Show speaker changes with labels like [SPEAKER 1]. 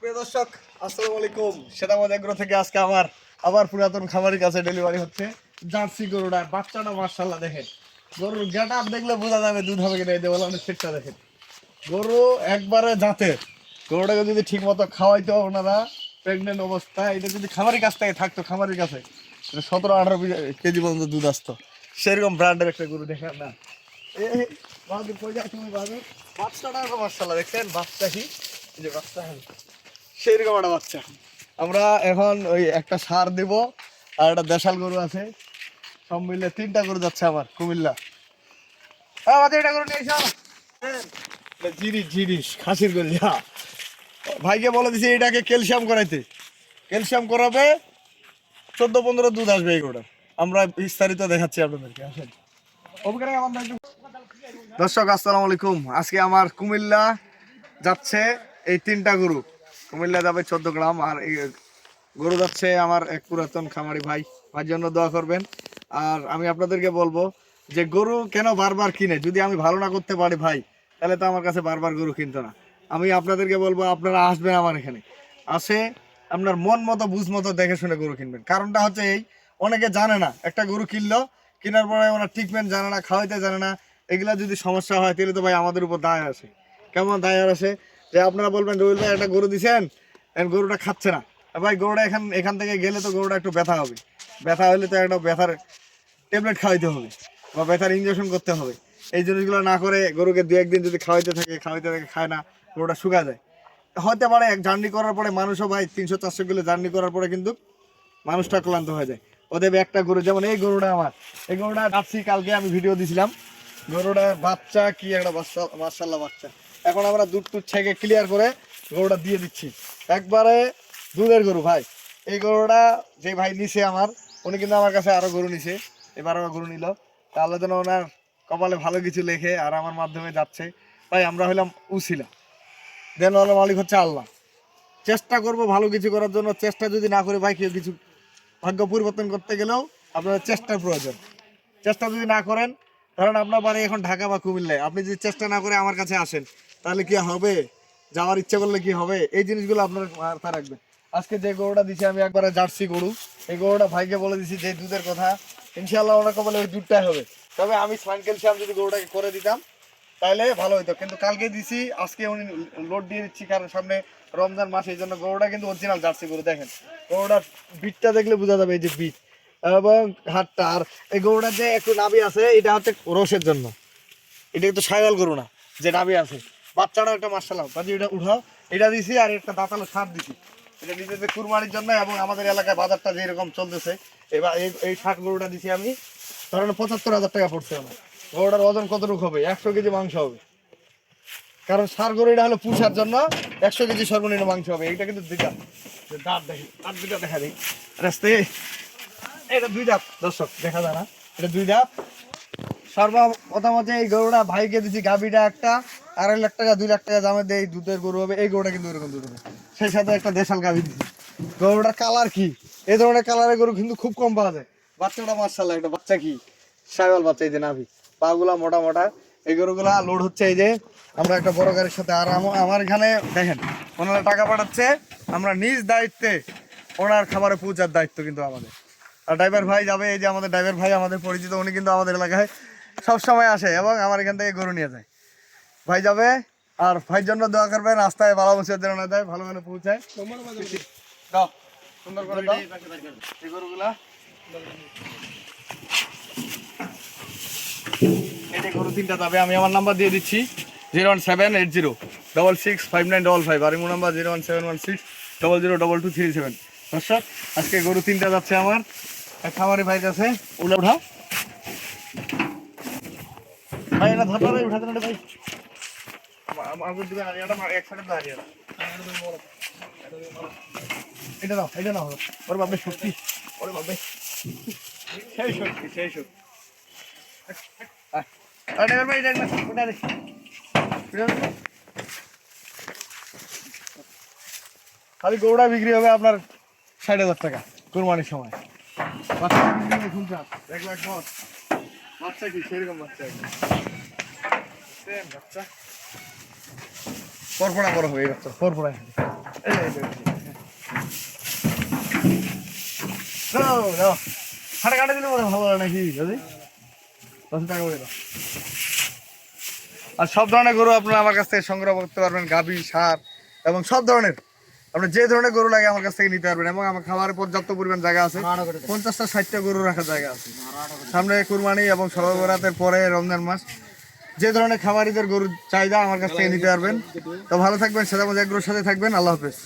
[SPEAKER 1] প্রিয় দর্শক আসসালামু আলাইকুম। সেটামত এগ্রো থেকে আজকে আমার আবার পুরাতন খামারের কাছে ডেলিভারি হচ্ছে জার্সি গরুটা। বাচ্চাটা মাশাআল্লাহ দেখেন, গরুর গেট আপ দেখলে বোঝা যাবে দুধ হবে কিনা। এই দেওয়ালের সেটটা দেখেন, গরু একবারে জাতের। গরুটাকে যদি ঠিক মতো খাওয়াইতো ওনারা প্রেগনেন্ট অবস্থায়, এটা যদি খামারের কাছ থেকে থাকতো, খামারের কাছে 17-18 কেজি পর্যন্ত দুধ আসতো। সেরকম ব্র্যান্ডের একটা গরু দেখেন না। এই বাহাদুর কই যাও তুমি বাহাদুর? বাচ্চাটা মাশাআল্লাহ দেখছেন, বাচ্চা কি এই যে বাচ্চা সেইরকম একটা বাচ্চা। আমরা এখন ওই একটা সার দেব আর একটা দেশাল গরু আছে, সব মিলে 3টা গরু যাচ্ছে আমার কুমিল্লা। এটা গরু নিয়ে এসো। জিরিস জিরিস খাসির গরু। ভাইকে বলে দিছি এটাকে ক্যালসিয়াম করাইতে, ক্যালসিয়াম করাবে 14-15 দুধ আসবে এই গরুটা। আমরা বিস্তারিত দেখাচ্ছি আপনাদেরকে, আসেন। দর্শক আসসালামু আলাইকুম। আজকে আমার কুমিল্লা যাচ্ছে এই 3টা গরু। কুমিল্লা যাবে 14 গ্রাম, আর এই গরু যাচ্ছে আমার এক পুরাতন খামারি ভাইয়ের জন্য দোয়া করবেন। আর আমি আপনাদেরকে বলবো যে গরু কেন বারবার কিনে, যদি আমি ভালো না করতে পারি ভাই, তাহলে তো আমার কাছে বারবার গরু কিনতো না। আমি আপনাদেরকে বলবো আপনারা আসবেন আমার এখানে, আসে আপনার মন মতো বুঝ মতো দেখে শুনে গরু কিনবেন। কারণটা হচ্ছে এই, অনেকে জানে না, একটা গরু কিনলো, কেনার পরে ওনার ট্রিটমেন্ট জানে না, খাওয়াইতে জানে না। এগুলা যদি সমস্যা হয় তাহলে তো ভাই আমাদের উপর দায় আসে। কেমন দায় আসে যে আপনারা বলবেন রবিল ভাই একটা গরু দিছেন, গরুটা খাচ্ছে না। ভাই গরুটা এখান থেকে গেলে তো গরুটা একটু ব্যথা হবে, ব্যথা হলে তো একটা ব্যথার ট্যাবলেট খাওয়াইতে হবে বা ব্যথার ইঞ্জেকশন করতে হবে। এই জিনিসগুলো না করে গরুকে 2-1 দিন যদি খাওয়াইতে থাকে খায় না, গরুটা শুকা যায়। হতে পারে এক জার্নি করার পরে মানুষও ভাই 300-400 কিলো জার্নি করার পরে কিন্তু মানুষটা ক্লান্ত হয়ে যায়। ওদের একটা গরু, যেমন এই গরুটা আমার, এই গরুটা আসছি কালকে, আমি ভিডিও দিছিলাম। গরুটার বাচ্চা কি একটা বাচ্চা, মাশাআল্লাহ বাচ্চা। এখন আমরা দুধ ছেঁকে ক্লিয়ার করে গরুটা দিয়ে দিচ্ছি, একবারে দুধের গরু ভাই। এই গরুটা যে ভাই নিছে আমার, উনি কিন্তু আমার কাছে আরো গরু নিছে, এবার আবার গরু নিল। তাহলে যেন ওনার কপালে ভালো কিছু লেখে আর আমার মাধ্যমে যাচ্ছে। ভাই আমরা হইলাম উছিলা, দেন হলো মালিক হচ্ছে আল্লাহ। চেষ্টা করব ভালো কিছু করার জন্য, চেষ্টা যদি না করি ভাই কেউ কিছু ভাগ্য পরিবর্তন করতে গেলেও আপনার চেষ্টার প্রয়োজন। চেষ্টা যদি না করেন, কারণ আপনার বাড়ি এখন ঢাকা বা কুমিল্লায়, আপনি যদি চেষ্টা না করে আমার কাছে আসেন তাহলে কি হবে, যাওয়ার ইচ্ছা করলে কি হবে, এই জিনিসগুলো আপনার মাথায় রাখবেন। আজকে যে গরুটা দিছি আমি একবারে জার্সি গরু, এই গরুটা ভাইকে বলে দিছি যে দুধের কথা, ইনশাআল্লাহ ওনাকে বলে ওই দুধটাই হবে। তবে আমি সাইন ক্যালসিয়াম যদি গরুটাকে করে দিতাম তাহলে ভালো হইতো, কিন্তু কালকে দিছি, আজকে উনি লোড দিয়ে দিচ্ছি, কারণ সামনে রমজান মাস, এই জন্য। গরুটা কিন্তু অরিজিনাল জার্সি গরু, দেখেন গরুটার বিটটা দেখলে বোঝা যাবে, এই যে বিট এবং হাতটা। আর এই গরুটার যে একটু নাভি আছে, এটা হচ্ছে রসের জন্য, এটা কিন্তু সাইওয়াল গরু না যে নাভি আছে। বাচ্চাটা একটা মাশাআল্লাহ, বাজি এটা উঠাও, এটা দিছি। আর একটা দাঁতালো সার দিছি, এটা নিজেদের কুরবানির জন্য, এবং আমাদের এলাকায় বাজারটা যেরকম চলতেছে, এবার এই ষাট গরুটা দিছি আমি, ধরেন 75,000 টাকা পড়ছে আমার। গরুটার ওজন কতটুকু হবে? 100 কেজি মাংস হবে, কারণ সার গরু এটা হলো পুষার জন্য। 100 কেজি সর্বনিম্ন মাংস হবে। এইটা কিন্তু দুইটা দাঁত, দেখি দাঁত দুইটা দেখা দিই রাস্তে, এটা 2 দাঁত দর্শক, দেখা যায় না, এটা 2 দাঁত। সর্বপ্রথমত এই গরুটা ভাইকে দিচ্ছি, গাভীটা একটা 2.5 লাখ টাকা 2 লাখ টাকা দামে দিয়ে এই দুধের গরু হবে। এই গরুটা কিন্তু এরকম দুধ হবে, সেই সাথে একটা দেশাল গাভী দিচ্ছি। গরুটার কালার কি, এই ধরনের কালারের গরু কিন্তু খুব কম পাওয়া যায়। বাচ্চাটা মাশাআল্লাহ, একটা বাচ্চা কি সাইওয়াল বাচ্চা, এই যে নাভি পাগুলা মোটা মোটা। এই গরুগুলা লোড হচ্ছে এই যে আমরা একটা বড় গাড়ির সাথে। আর আমার এখানে দেখেন ওনারা টাকা পাঠাচ্ছে, আমরা নিজ দায়িত্বে ওনার খাবারে পৌঁছার দায়িত্ব কিন্তু আমাদের। আর ড্রাইভার ভাই যাবে, এই যে আমাদের ড্রাইভার ভাই আমাদের পরিচিত, উনি কিন্তু আমাদের এলাকায় সবসময় আসে এবং আমার এখান থেকে গরু নিয়ে যায়। ভাই যাবে, আর ভাইয়ের জন্য দোয়া করবেন, রাস্তায় ভালো বসে যেন না যায়, ভালো ভালো পৌঁছায়। দাও সুন্দর করে দাও এই গরুগুলা। এই গরু 3টা যাবে, আমি আমার নাম্বার দিয়ে দিচ্ছি 01780665955, আর ইমো নাম্বার 01716002237। দর্শক আজকে গরু 3টা যাচ্ছে আমার এক খামারি ভাইয়ের কাছে। উঠা উঠাও ভাই, এটা ধরতে হবে, উঠাতে না ভাই। আমার দিকে হারিয়াটা এক সাইডে হারিয়াটা, এটা নাও, এটা নাও। ওরে বাবা শক্তি, ওরে বাবা সেই শক্তি, সেই শক্তি। খালি গরুটা বিক্রি হবে আপনার 60,000 টাকা কুরবানির সময়। বাচ্চা বাচ্চা কি সেরকম বাচ্চা, বাচ্চা পরপড়া বড় হবে, এই বাচ্চা পরপড়ায় হাটে কাটে দিলে মনে ভালো হয় নাকি যদি 10 টাকা করে দাও। আর সব ধরনের গরু আপনারা আমার কাছ থেকে সংগ্রহ করতে পারবেন, গাভী, ষাঁড় এবং সব ধরনের আপনার যে ধরনের গরু লাগে আমার কাছ থেকে নিতে পারবেন। এবং আমার খামারে পর্যাপ্ত পরিমাণ জায়গা আছে, 50টা 60টা গরু রাখার জায়গা আছে। সামনে কুরবানি এবং শবে বরাতের পরে রমজান মাস, যে ধরনের খামারিদের গরু চাহিদা আমার কাছ থেকে নিতে পারবেন। তো ভালো থাকবেন, সেটা মধ্যে এক গরুর সাথে থাকবেন। আল্লাহ হাফেজ।